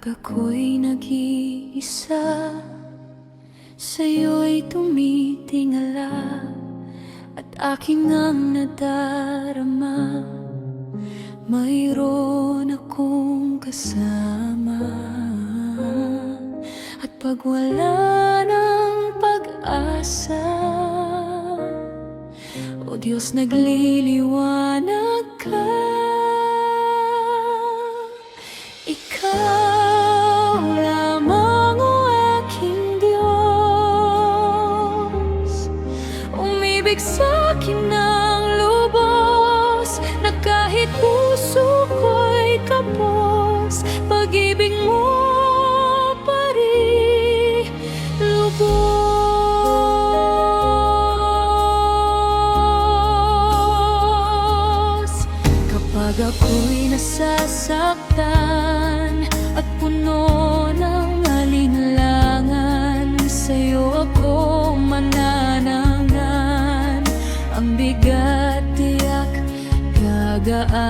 ako'y nag-iisa, sa'yo'y tumitingala, at aking ang nadarama, mayroon akong kasama. At pag wala ng pag-asa, o Diyos, nagliliwanag ka. Ikaw lamang, o aking Diyos, umibig sa'kin ng lubos, na kahit puso ko'y kapos, pag-ibig mo pa rin lubos. Kapag ako'y nasasaktan at puno ng alinlangan, sa'yo ako mananangan. Ang bigat tiyak gagaan,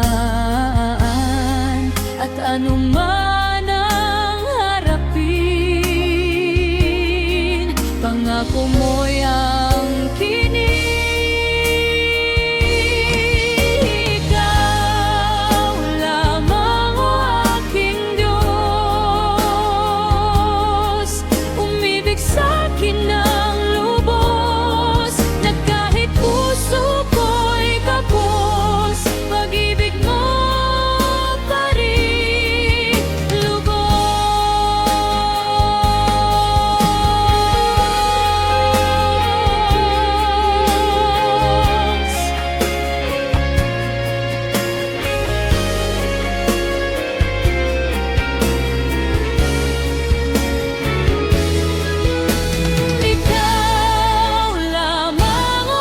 at anuman ang harapin, pangako mo'y angkinin. Ikaw lamang, o aking Diyos, umibig sa'kin ng lubos, na kahit puso ko'y kapos, pag-ibig mo pa rin lubos. Ikaw lamang, o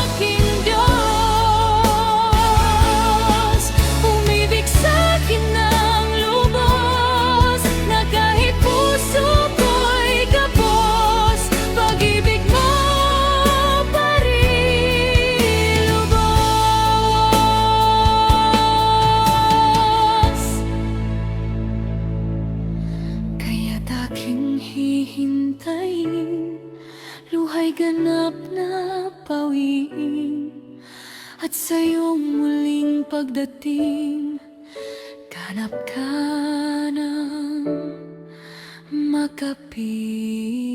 aking Diyos, umibig sa'kin ng lubos, na kahit puso ko'y kapos, pag-ibig mo pa rin lubos. Kaya't aking hihintayin, luha'y ganap na pawiin, at sa iyong muling pagdating, ganap ka ng makapiling.